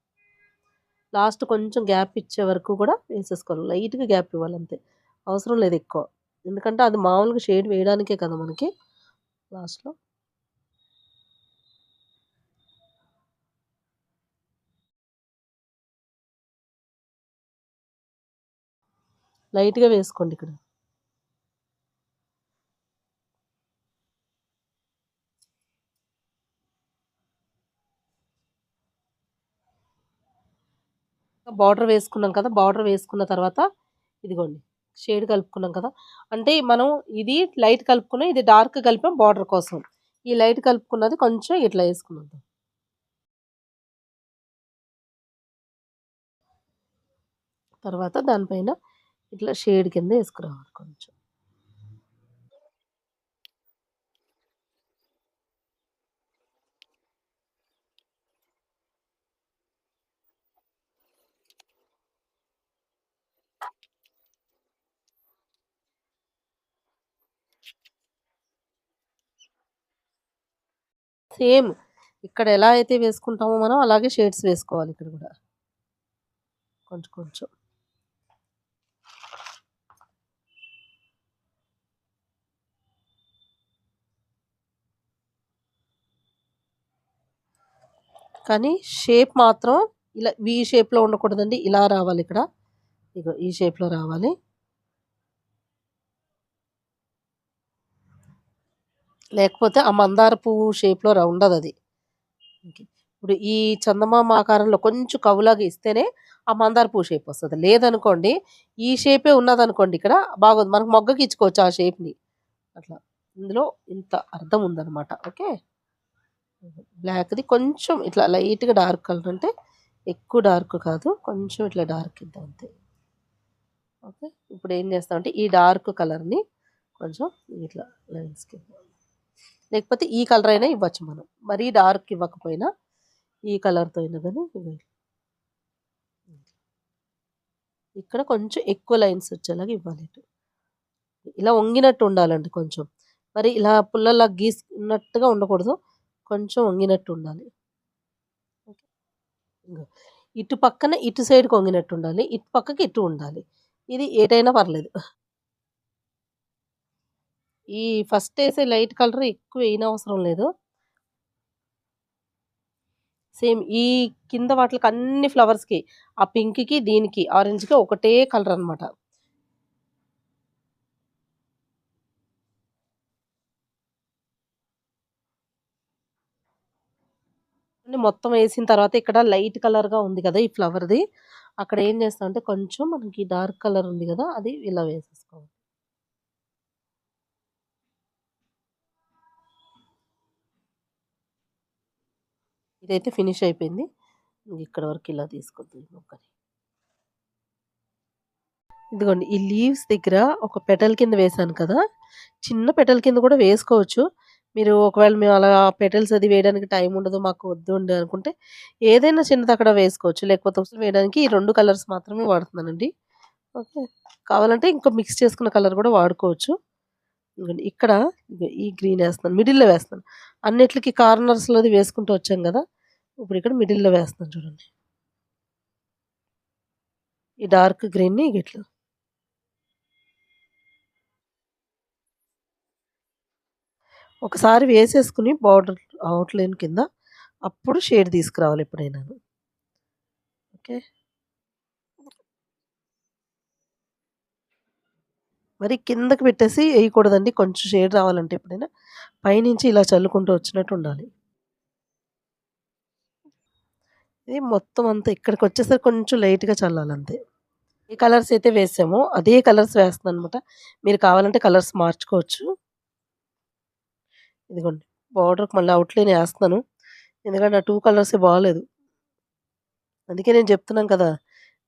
లాస్ట్ కొంచెం గ్యాప్ ఇచ్చే వరకు కూడా వేసేసుకోవాలి. లైట్‌గా గ్యాప్ ఇవ్వాలి అంతే. అవసరం లేదు ఎక్కువ. ఎందుకంటే అది మామూలుగా షేడ్ వేయడానికే కదా మనకి లాస్ట్‌లో. లైట్‌గా వేసుకోండి ఇక్కడ. బార్డర్ వేసుకున్నాం కదా! బార్డర్ వేసుకున్న తర్వాత ఇదిగోండి షేడ్ కలుపుకున్నాం కదా! అంటే మనం ఇది లైట్ కలుపుకున్నాం. ఇది డార్క్ కలిపాం బార్డర్ కోసం. ఈ లైట్ కలుపుకున్నది కొంచెం ఇట్లా వేసుకున్నాం. తర్వాత దానిపైన ఇట్లా షేడ్ కింద ఏసుకురావాలి కొంచెం. సేమ్ ఇక్కడ ఎలా అయితే వేసుకుంటామో మనం అలాగే షేడ్స్ వేసుకోవాలి ఇక్కడ గూడా. కొంచెం కొంచెం. కానీ షేప్ మాత్రం ఇలా వి షేప్‌లో ఉండకూడదండి. ఇలా రావాలిక్కడ. ఇగో ఈ షేప్‌లో రావాలి. లేకపోతే ఆ మందార పువ్వు షేప్‌లో ఉండదది. ఓకే. ఇప్పుడు ఈ చందమామ ఆకారంలో కొంచెం కవులాగా ఇస్తేనే ఆ మందార పువ్వు షేప్ వస్తది. లేదనుకోండి ఈ షేపే ఉన్నదనుకోండి ఇక్కడ బాగోదు. మనకు మొగ్గకి ఇచ్చుకోవచ్చు ఆ షేప్‌ని. అట్లా. ఇందులో ఇంత అర్థం ఉందనమాట. ఓకే. బ్లాక్‌ది కొంచెం ఇట్లా లైట్‌గా డార్క్ కలర్ అంటే ఎక్కువ డార్క్ కాదు. కొంచెం ఇట్లా డార్క్ ఇద్దాం అంతే. ఓకే. ఇప్పుడేం చేస్తామంటే ఈ డార్క్ కలర్‌ని కొంచెం ఇట్లా లైన్స్‌కి లేకపోతే ఈ కలర్ అయినా ఇవ్వచ్చు మనం. మరీ డార్క్ ఇవ్వకపోయినా ఈ కలర్‌తో అయినా గాని ఇక్కడ కొంచెం ఎక్కువ లైన్స్ వచ్చేలాగా ఇవ్వాలి ఇటు. ఇలా వంగినట్టు ఉండాలండి కొంచెం. మరి ఇలా పుల్లలా గీసుకున్నట్టుగా ఉండకూడదు. కొంచెం వంగినట్టు ఉండాలి. ఓకే. ఇంగో ఇటు పక్కన ఇటు సైడ్‌కి వంగినట్టు ఉండాలి. ఇటు పక్కకి ఇటు ఉండాలి. ఇది ఏటైనా పర్లేదు. ఈ ఫస్ట్ ఏసే లైట్ కలర్ ఎక్కువ ఎయనవసరం లేదు. సేమ్ ఈ కింద వాటిలకి అన్ని ఫ్లవర్స్‌కి ఆ పింక్‌కి, దీనికి ఆరెంజ్‌కి ఒకటే కలర్ అన్నమాట. మొత్తం ఏసిన తర్వాత ఇక్కడ లైట్ కలర్‌గా ఉంది కదా! ఈ ఫ్లవర్‌ది. అక్కడ ఏం చేస్తామంటే కొంచెం మనకి డార్క్ కలర్ ఉంది కదా! అది ఇలా వేసేసుకోవాలి. ఇదైతే ఫినిష్ అయిపోయింది. ఇక్కడ వరకు ఇలా తీసుకొద్దాం ఈ మొక్కని. ఇదిగోండి ఈ లీవ్స్ దగ్గర ఒక పెటల్ కింద వేశాను కదా! చిన్న పెటల్ కింద కూడా వేసుకోవచ్చు. మీరు ఒకవేళ మేము అలా పెటల్స్ అది వేయడానికి టైం ఉండదు, మాకు వద్దండి అనుకుంటే ఏదైనా చిన్నది అక్కడ వేసుకోవచ్చు. లేకపోతే అసలు వేయడానికి ఈ 2 కలర్స్ మాత్రమే వాడుతున్నానండి. ఓకే. కావాలంటే ఇంకా మిక్స్ చేసుకున్న కలర్ కూడా వాడుకోవచ్చు. ఇదిగోండి ఇక్కడ ఈ గ్రీన్ ఏస్తున్నాను. మిడిల్‌లో వేస్తున్నాను. అన్నిట్లికి కార్నర్స్‌లోది వేసుకుంటూ వచ్చాం గదా! ఇప్పుడు ఇక్కడ మిడిల్‌లో వేస్తున్నాను చూడండి. ఈ డార్క్ గ్రీన్‌ని ఇట్లా ఒకసారి వేసేసుకొని బార్డర్ ఔట్‌లైన్ కింద అప్పుడు షేడ్ తీసుకురావాలి ఎప్పుడైనాను. ఓకే. మరి కిందకి పెట్టేసి ఎయకూడదండి. కొంచెం షేడ్ రావాలంటే ఎప్పుడైనా పైనుంచి ఇలా చల్లుకుంటూ వచ్చినట్టు ఉండాలి. ఇది మొత్తం అంతా ఇక్కడికొచ్చేసరికి కొంచెం లైట్‌గా చల్లాలంతే. ఏ కలర్స్ అయితే వేసామో అదే కలర్స్ వేస్తున్నాననమాట. మీరు కావాలంటే కలర్స్ మార్చుకోవచ్చు. ఇదిగోండి బార్డర్‌కి మళ్ళీ ఔట్‌లైన్ ఏస్తున్నాను. ఎందుకంటే ఆ 2 కలర్సే బాలేదు. అందుకే నేను చెప్తున్నాను కదా!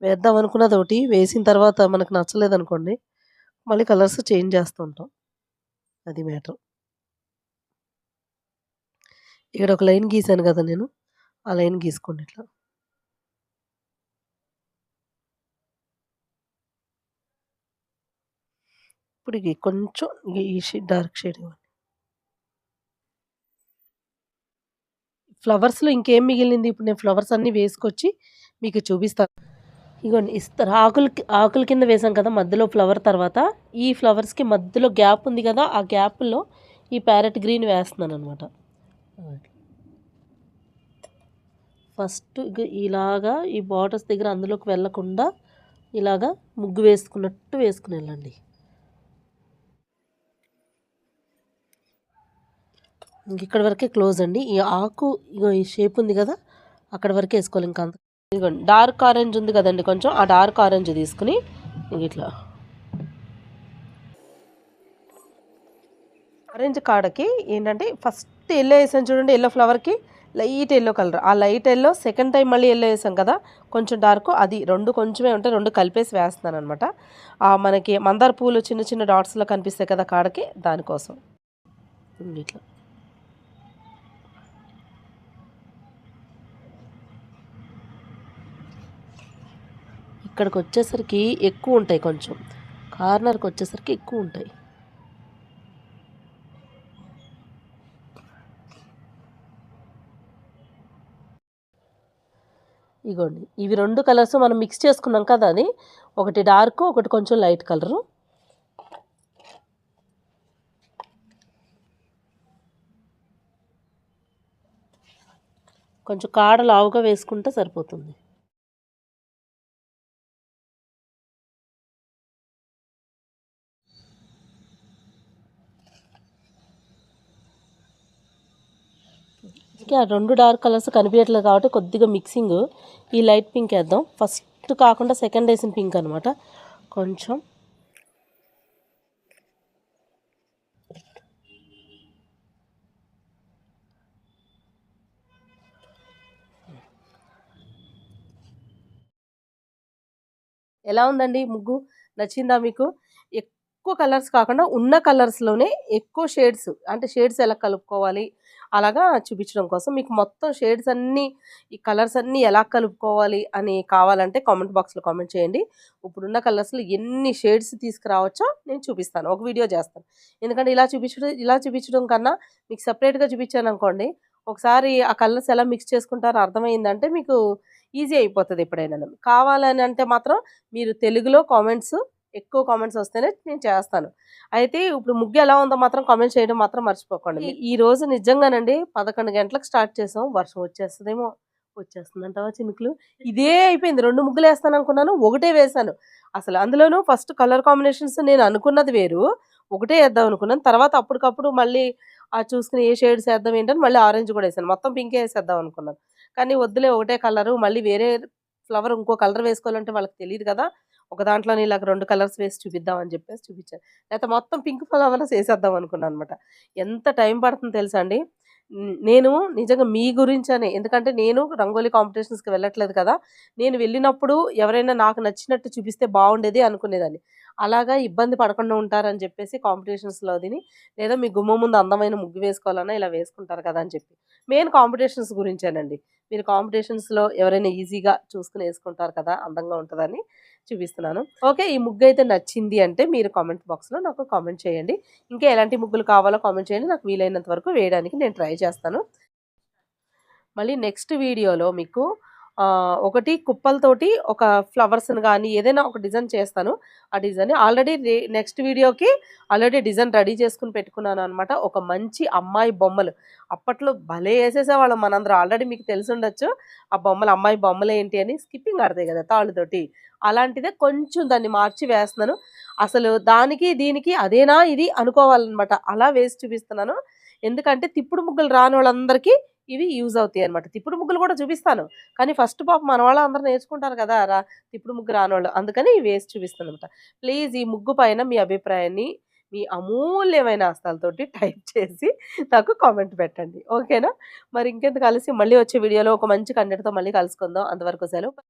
వేద్దాం అనుకున్నదోటి వేసిన తర్వాత మనకు నచ్చలేదనుకోండి, మళ్ళీ కలర్స్ చేంజ్ చేస్తూ ఉంటాం. అది మ్యాటర్. ఇక్కడ ఒక లైన్ గీసాను గదా నేను. ఆ లైన్ గీసుకోండి ఇట్లా. ఇప్పుడు కొంచెం ఈ డార్క్ షేడ్ ఇవ్వండి. ఫ్లవర్స్‌లో ఇంకేం మిగిలింది? ఇప్పుడు నేను ఫ్లవర్స్ అన్నీ వేసుకొచ్చి మీకు చూపిస్తాను. ఇగోండి ఆకుల కింద వేసాం కదా! మధ్యలో ఫ్లవర్ తర్వాత, ఈ ఫ్లవర్స్‌కి మధ్యలో గ్యాప్ ఉంది కదా! ఆ గ్యాప్‌లో ఈ ప్యారెట్ గ్రీన్ వేస్తున్నాననమాట. ఫస్ట్ ఇలాగా ఈ బార్డర్స్ దగ్గర అందులోకి వెళ్ళకుండా ఇలాగా ముగ్గు వేసుకున్నట్టు వేసుకుని వెళ్ళండి. ఇక్కడ వరకే క్లోజ్ అండి. ఈ ఆకు ఈ షేప్ ఉంది కదా! అక్కడ వరకే వేసుకోవాలి. ఇంకా అంత ఇదిగోండి డార్క్ ఆరెంజ్ ఉంది కదండి కొంచెం, ఆ డార్క్ ఆరెంజ్ తీసుకుని ఇట్లా ఆరెంజ్ కాడకి ఏంటంటే ఫస్ట్ ఎల్లో వేసాను చూడండి, ఎల్లో ఫ్లవర్కి లైట్ ఎల్లో కలర్, ఆ లైట్ ఎల్లో సెకండ్ టైం మళ్ళీ ఎల్లో వేసాం కదా కొంచెం డార్క్, అది రెండు కొంచెమే ఉంటే రెండు కలిపేసి వేస్తున్నాను అనమాట. మనకి మందార పూలు చిన్న చిన్న డాట్స్లో కనిపిస్తాయి కదా కాడకి, దానికోసం ఇట్లా. ఇక్కడికి వచ్చేసరికి ఎక్కువ ఉంటాయి, కొంచెం కార్నర్కి వచ్చేసరికి ఎక్కువ ఉంటాయి. ఇగోండి ఇవి రెండు కలర్స్ మనం మిక్స్ చేసుకున్నాం కదా, అది ఒకటి డార్క్ ఒకటి కొంచెం లైట్ కలరు. కొంచెం కాడ లావుగా వేసుకుంటే సరిపోతుంది. ఆ రెండు డార్క్ కలర్స్ కనిపించట్లేదు కాబట్టి కొద్దిగా మిక్సింగ్ ఈ లైట్ పింక్ వేద్దాం. ఫస్ట్ కాకుండా సెకండ్ వేసిన పింక్ అనమాట. కొంచెం ఎలా ఉందండి ముగ్గు? నచ్చిందా మీకు? ఎక్కువ కలర్స్ కాకుండా ఉన్న కలర్స్‌లోనే ఎక్కువ షేడ్స్, అంటే షేడ్స్ ఎలా కలుపుకోవాలి అలాగా చూపించడం కోసం మీకు మొత్తం షేడ్స్ అన్నీ, ఈ కలర్స్ అన్నీ ఎలా కలుపుకోవాలి అని కావాలంటే కామెంట్ బాక్స్‌లో కామెంట్ చేయండి. ఇప్పుడున్న కలర్స్‌లో ఎన్ని షేడ్స్ తీసుకురావచ్చో నేను చూపిస్తాను. ఒక వీడియో చేస్తాను. ఎందుకంటే ఇలా చూపించడం కన్నా మీకు సెపరేట్‌గా చూపించాననుకోండి, ఒకసారి ఆ కలర్స్ ఎలా మిక్స్ చేసుకుంటారో అర్థమైందంటే మీకు ఈజీ అయిపోతది ఎప్పుడైనాను. కావాలని అంటే మాత్రం మీరు తెలుగులో కామెంట్స్, ఎక్కువ కామెంట్స్ వస్తేనే నేను చేస్తాను. అయితే ఇప్పుడు ముగ్గు ఎలా ఉందో మాత్రం కామెంట్ చేయడం మాత్రం మర్చిపోకండి. ఈ రోజు నిజంగానండి 11 గంటలకు స్టార్ట్ చేసాం. వర్షం వచ్చేస్తదేమో, వచ్చేస్తుందంటావా చినుకులు? ఇదే అయిపోయింది. 2 ముగ్గులేస్తాననుకున్నాను, ఒకటే వేశాను. అసలు అందులోనూ ఫస్ట్ కలర్ కాంబినేషన్స్ నేను అనుకున్నది వేరు. ఒకటే ఏద్దాం అనుకున్నాను. తర్వాత అప్పటికప్పుడు మళ్ళీ చూసుకొని ఏ షేడ్స్ ఏద్దాం ఏంటని మళ్ళీ ఆరెంజ్ కూడా ఏసాను. మొత్తం పింకే ఏసేద్దాం అనుకున్నాను. కానీ వద్దులే ఒకటే కలరు, మళ్ళీ వేరే ఫ్లవర్ ఇంకో కలర్ వేసుకోవాలంటే వాళ్ళకి తెలీదు కదా! ఒక దాంట్లోనే ఇలాగ 2 కలర్స్ వేసి చూపిద్దాం అని చెప్పేసి చూపిచ్చాను. లేతే మొత్తం పింక్ ఫ్లవర్స్ ఏసేద్దాం అనుకున్నాననమాట. ఎంత టైం పడుతుందో తెలుసా అండి? నేను నిజంగా మీ గురించనే, ఎందుకంటే నేను రంగోలీ కాంపిటీషన్స్‌కి వెళ్ళట్లేదు కదా! నేను వెళ్ళినప్పుడు ఎవరైనా నాకు నచ్చినట్టు చూపిస్తే బావుండేది అనుకునేదాన్ని. అలాగా ఇబ్బంది పడకుండా ఉంటారని చెప్పేసి కాంపిటీషన్స్‌లో అదిని, లేదా మీ గుమ్మం ముందు అందమైన ముగ్గు వేసుకోవాలన్నా ఇలా వేసుకుంటారు కదా అని చెప్పి. మెయిన్ కాంపిటీషన్స్ గురించేనండి. మీరు కాంపిటీషన్స్‌లో ఎవరైనా ఈజీగా చూసుకొని ఏసుకుంటారు కదా! అందంగా ఉంటదని చూపిస్తున్నాను. ఓకే. ఈ ముగ్గయితే నచ్చింది అంటే మీరు కామెంట్ బాక్స్‌లో నాకు కామెంట్ చేయండి. ఇంకా ఎలాంటి ముగ్గులు కావాలో కామెంట్ చేయండి. నాకు వీలైనంత వరకు వేయడానికి నేను ట్రై చేస్తాను. మళ్ళీ నెక్స్ట్ వీడియోలో మీకు ఒకటి కుప్పలతోటి ఒక ఫ్లవర్స్‌ని గానీ ఏదైనా ఒక డిజైన్ చేస్తాను. ఆ డిజైన్ ఆల్రెడీ నెక్స్ట్ వీడియోకి ఆల్రెడీ డిజైన్ రెడీ చేసుకొని పెట్టుకున్నాననమాట. ఒక మంచి అమ్మాయి బొమ్మలు. అప్పట్లో భలే ఏసేసేవాళ్ళం మనందరం. ఆల్రెడీ మీకు తెలిసుండొచ్చు. ఆ బొమ్మలు అమ్మాయి బొమ్మలేంటి అని స్కిప్పింగ్ ఆడతాయి గదా! తాళ్ళతోటి. అలాంటిదే కొంచెం దాన్ని మార్చి వేస్తున్నాను. అసలు దానికి దీనికి అదేనా ఇది అనుకోవాలనమాట. అలా వేసి చూపిస్తున్నాను. ఎందుకంటే తిప్పుడు ముగ్గులు రానోళ్ళందరికీ ఇవి యూజ్ అవుతాయన్నమాట. తిప్పుడు ముగ్గులు కూడా చూపిస్తాను. కానీ ఫస్ట్ పాపం మన వాళ్ళందరూ నేర్చుకుంటారు కదా! తిప్పుడు ముగ్గు రానోళ్ళు. అందుకని ఇవి వేసి చూపిస్తాననమాట. ప్లీజ్ ఈ ముగ్గు పైన మీ అభిప్రాయాన్ని మీ అమూల్యమైన హస్తాలతోటి టైప్ చేసి నాకు కామెంట్ పెట్టండి. ఓకేనా? మరి ఇంకెందుకు ఆలస్యం, మళ్ళీ వచ్చే వీడియోలో ఒక మంచి కంటెంట్‌తో మళ్ళీ కలుసుకుందాం. అంతవరకు సెలవు.